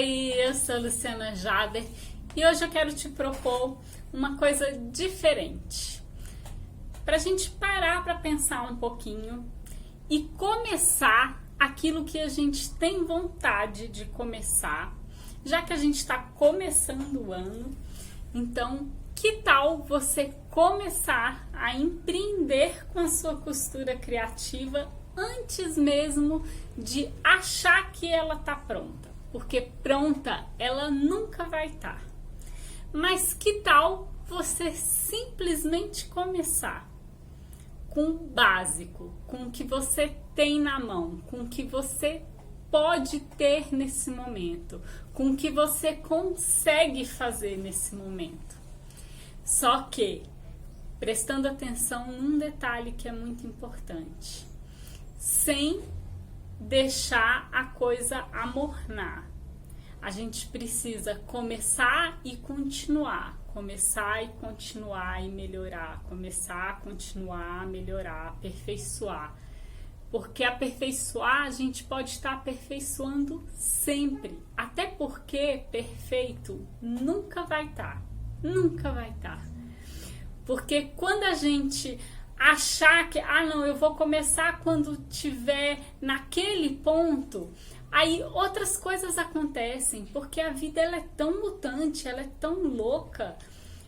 Oi, eu sou Luciana Jader e hoje eu quero te propor uma coisa diferente. Para a gente parar para pensar um pouquinho e começar aquilo que a gente tem vontade de começar, já que a gente está começando o ano. Então, que tal você começar a empreender com a sua costura criativa antes mesmo de achar que ela está pronta? Porque pronta ela nunca vai estar. Mas que tal você simplesmente começar com o básico, com o que você tem na mão, com o que você pode ter nesse momento, com o que você consegue fazer nesse momento. Só que, prestando atenção num detalhe que é muito importante, sem deixar a coisa amornar. A gente precisa começar e continuar, começar e continuar e melhorar, começar, continuar, melhorar, aperfeiçoar. Porque aperfeiçoar, a gente pode estar aperfeiçoando sempre. Até porque perfeito nunca vai estar. Nunca vai estar. Porque quando a gente achar que, não, eu vou começar quando tiver naquele ponto, aí outras coisas acontecem. Porque a vida ela é tão mutante, ela é tão louca,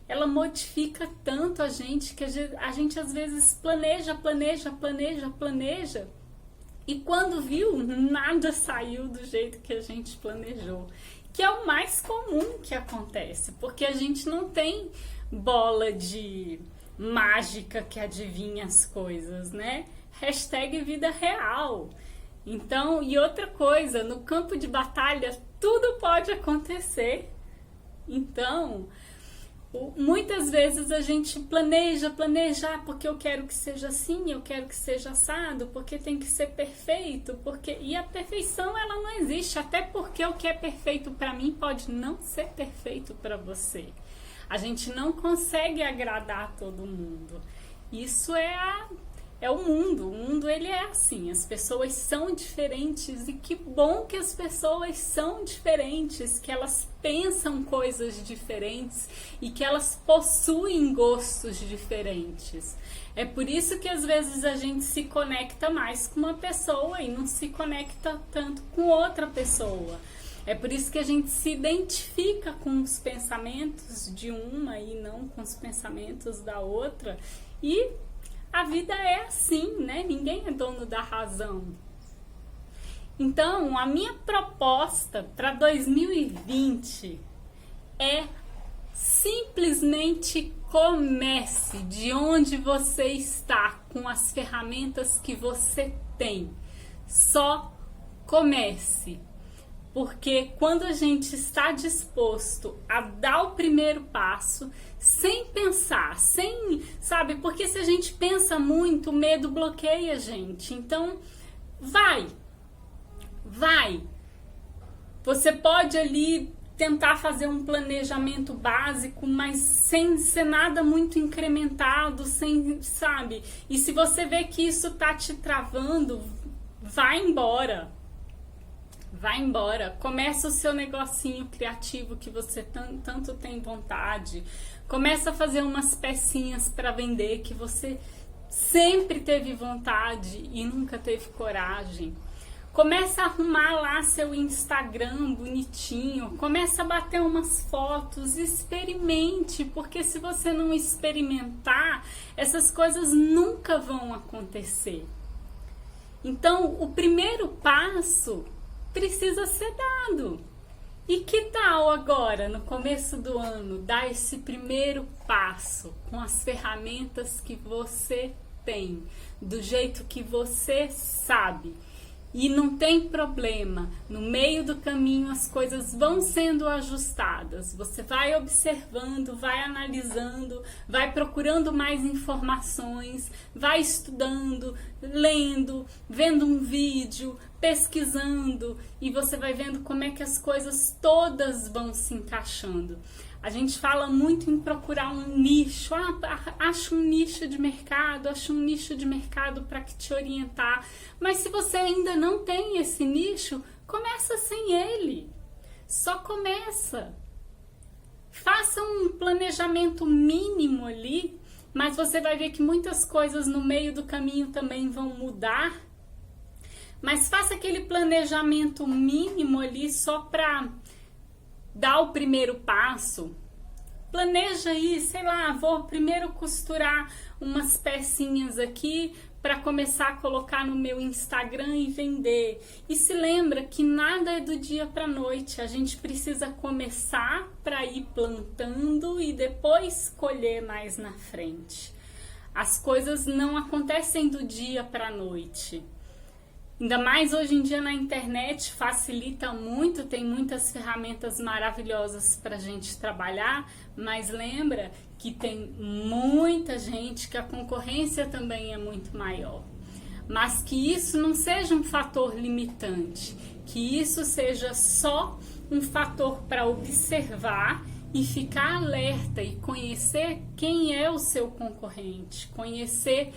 ela modifica tanto a gente que a gente às vezes planeja e quando viu, nada saiu do jeito que a gente planejou, que é o mais comum que acontece, porque a gente não tem bola de mágica que adivinha as coisas, né? Hashtag vida real. Então, e outra coisa, no campo de batalha tudo pode acontecer. Então, muitas vezes a gente planeja, porque eu quero que seja assim, eu quero que seja assado, porque tem que ser perfeito, e a perfeição ela não existe, até porque o que é perfeito para mim pode não ser perfeito para você. A gente não consegue agradar todo mundo. Isso é o mundo ele é assim, as pessoas são diferentes e que bom que as pessoas são diferentes, que elas pensam coisas diferentes e que elas possuem gostos diferentes. É por isso que às vezes a gente se conecta mais com uma pessoa e não se conecta tanto com outra pessoa. É por isso que a gente se identifica com os pensamentos de uma e não com os pensamentos da outra. E a vida é assim, né? Ninguém é dono da razão. Então, a minha proposta para 2020 é simplesmente comece de onde você está, com as ferramentas que você tem. Só comece. Porque quando a gente está disposto a dar o primeiro passo, sem pensar, sabe? Porque se a gente pensa muito, o medo bloqueia a gente. Então, vai. Você pode ali tentar fazer um planejamento básico, mas sem ser nada muito incrementado, sabe? E se você vê que isso tá te travando, vai embora. Começa o seu negocinho criativo que você tanto tem vontade. Começa a fazer umas pecinhas para vender que você sempre teve vontade e nunca teve coragem. Começa a arrumar lá seu Instagram bonitinho. Começa a bater umas fotos. Experimente, porque se você não experimentar, essas coisas nunca vão acontecer. Então, o primeiro passo precisa ser dado. E que tal agora, no começo do ano, dar esse primeiro passo com as ferramentas que você tem, do jeito que você sabe? E não tem problema, no meio do caminho as coisas vão sendo ajustadas. Você vai observando, vai analisando, vai procurando mais informações, vai estudando, lendo, vendo um vídeo, pesquisando, e você vai vendo como é que as coisas todas vão se encaixando. A gente fala muito em procurar um nicho, acha um nicho de mercado para te orientar. Mas se você ainda não tem esse nicho, começa sem ele. Só começa. Faça um planejamento mínimo ali, mas você vai ver que muitas coisas no meio do caminho também vão mudar. Mas faça aquele planejamento mínimo ali só para dar o primeiro passo. Planeja aí, sei lá, vou primeiro costurar umas pecinhas aqui para começar a colocar no meu Instagram e vender. E se lembra que nada é do dia para a noite. A gente precisa começar para ir plantando e depois colher mais na frente. As coisas não acontecem do dia para a noite. Ainda mais hoje em dia na internet facilita muito, tem muitas ferramentas maravilhosas para a gente trabalhar, mas lembra que tem muita gente, que a concorrência também é muito maior. Mas que isso não seja um fator limitante, que isso seja só um fator para observar e ficar alerta e conhecer quem é o seu concorrente, conhecer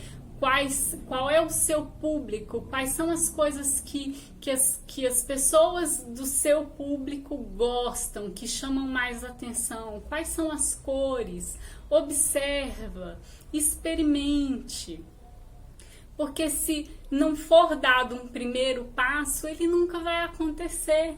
qual é o seu público, quais são as coisas que as pessoas do seu público gostam, que chamam mais atenção, quais são as cores. Observa, experimente, porque se não for dado um primeiro passo, ele nunca vai acontecer.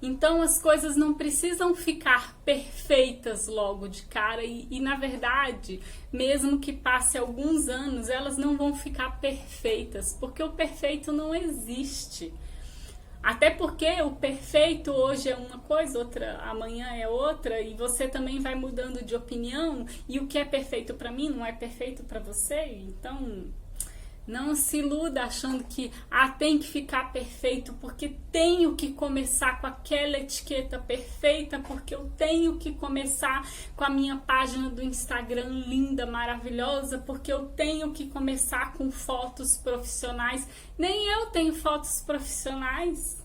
Então as coisas não precisam ficar perfeitas logo de cara e na verdade, mesmo que passe alguns anos, elas não vão ficar perfeitas, porque o perfeito não existe. Até porque o perfeito hoje é uma coisa, outra amanhã é outra, e você também vai mudando de opinião, e o que é perfeito para mim não é perfeito para você. Então não se iluda achando que tem que ficar perfeito porque tenho que começar com aquela etiqueta perfeita, porque eu tenho que começar com a minha página do Instagram linda, maravilhosa, porque eu tenho que começar com fotos profissionais. Nem eu tenho fotos profissionais.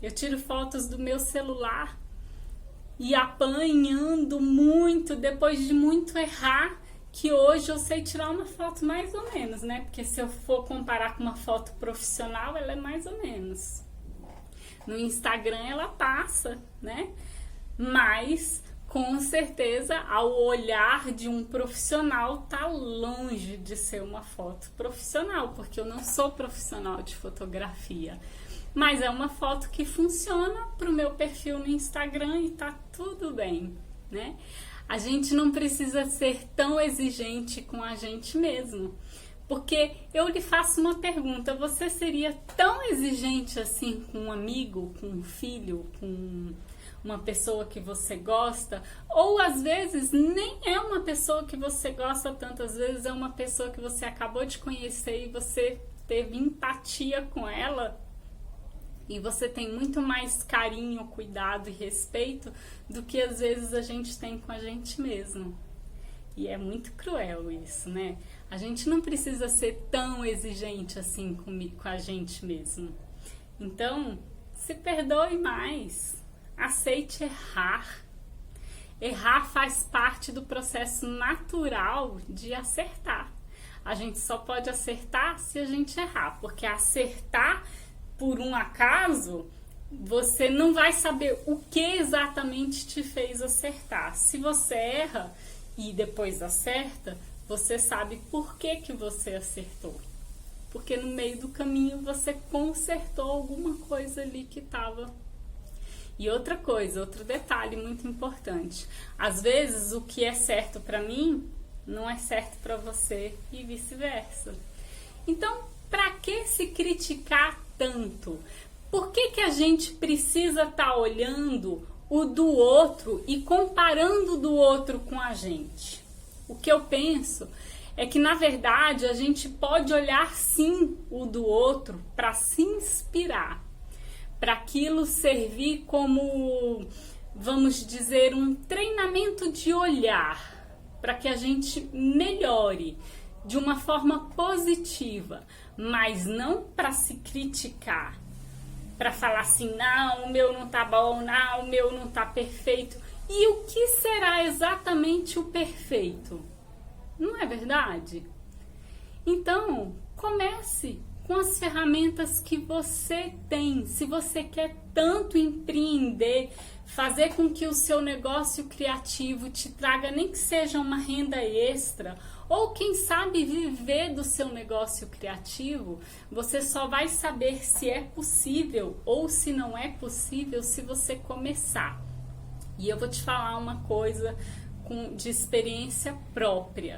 Eu tiro fotos do meu celular e apanhando muito, depois de muito errar, que hoje eu sei tirar uma foto mais ou menos, né? Porque se eu for comparar com uma foto profissional, ela é mais ou menos. No Instagram ela passa, né? Mas, com certeza, ao olhar de um profissional, tá longe de ser uma foto profissional, porque eu não sou profissional de fotografia. Mas é uma foto que funciona para o meu perfil no Instagram e tá tudo bem, né? A gente não precisa ser tão exigente com a gente mesmo. Porque eu lhe faço uma pergunta, você seria tão exigente assim com um amigo, com um filho, com uma pessoa que você gosta? Ou às vezes nem é uma pessoa que você gosta tanto, às vezes é uma pessoa que você acabou de conhecer e você teve empatia com ela? E você tem muito mais carinho, cuidado e respeito do que às vezes a gente tem com a gente mesmo. E é muito cruel isso, né? A gente não precisa ser tão exigente assim com a gente mesmo. Então, se perdoe mais. Aceite errar. Errar faz parte do processo natural de acertar. A gente só pode acertar se a gente errar, porque acertar por um acaso, você não vai saber o que exatamente te fez acertar. Se você erra e depois acerta, você sabe por que você acertou. Porque no meio do caminho você consertou alguma coisa ali que estava. E outra coisa, outro detalhe muito importante. Às vezes o que é certo para mim não é certo para você e vice-versa. Então, para que se criticar tanto? Por que a gente precisa estar olhando o do outro e comparando do outro com a gente? O que eu penso é que, na verdade, a gente pode olhar sim o do outro para se inspirar, para aquilo servir como, vamos dizer, um treinamento de olhar, para que a gente melhore de uma forma positiva, mas não para se criticar, para falar assim, não, o meu não tá bom, não, o meu não tá perfeito. E o que será exatamente o perfeito? Não é verdade? Então, comece com as ferramentas que você tem. Se você quer tanto empreender, fazer com que o seu negócio criativo te traga nem que seja uma renda extra, ou quem sabe viver do seu negócio criativo, você só vai saber se é possível ou se não é possível se você começar. E eu vou te falar uma coisa de experiência própria.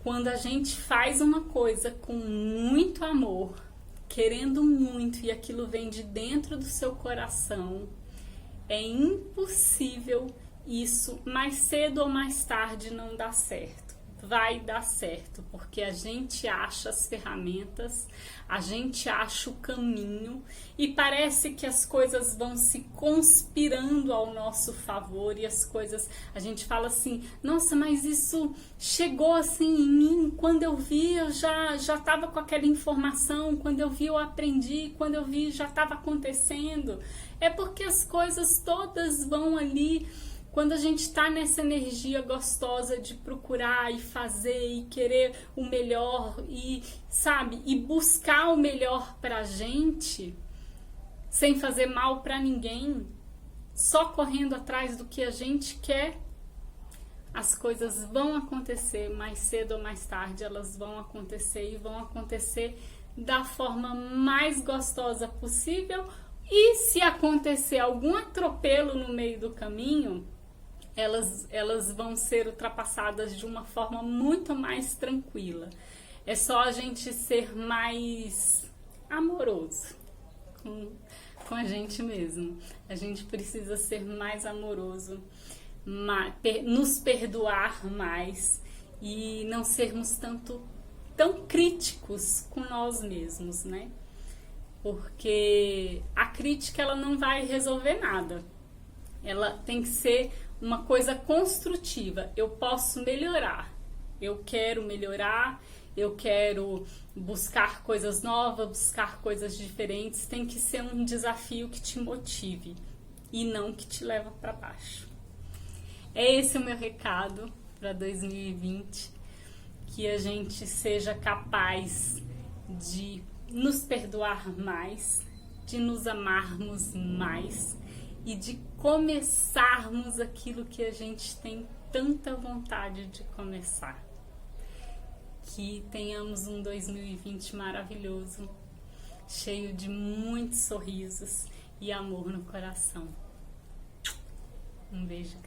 Quando a gente faz uma coisa com muito amor, querendo muito, e aquilo vem de dentro do seu coração, é impossível isso mais cedo ou mais tarde não dar certo. Vai dar certo, porque a gente acha as ferramentas, a gente acha o caminho e parece que as coisas vão se conspirando ao nosso favor e as coisas, a gente fala assim, nossa, mas isso chegou assim em mim, quando eu vi eu já estava com aquela informação, quando eu vi eu aprendi, quando eu vi já estava acontecendo. É porque as coisas todas vão ali. Quando a gente está nessa energia gostosa de procurar e fazer e querer o melhor e, sabe, e buscar o melhor pra gente, sem fazer mal pra ninguém, só correndo atrás do que a gente quer, as coisas vão acontecer mais cedo ou mais tarde, elas vão acontecer e vão acontecer da forma mais gostosa possível. E se acontecer algum atropelo no meio do caminho, elas vão ser ultrapassadas de uma forma muito mais tranquila. É só a gente ser mais amoroso com a gente mesmo. A gente precisa ser mais amoroso, nos perdoar mais e não sermos tão críticos com nós mesmos, né? Porque a crítica ela não vai resolver nada. Ela tem que ser uma coisa construtiva. Eu posso melhorar. Eu quero melhorar. Eu quero buscar coisas novas, buscar coisas diferentes. Tem que ser um desafio que te motive e não que te leva para baixo. Esse é o meu recado para 2020. Que a gente seja capaz de nos perdoar mais, de nos amarmos mais e de começarmos aquilo que a gente tem tanta vontade de começar. Que tenhamos um 2020 maravilhoso, cheio de muitos sorrisos e amor no coração. Um beijo.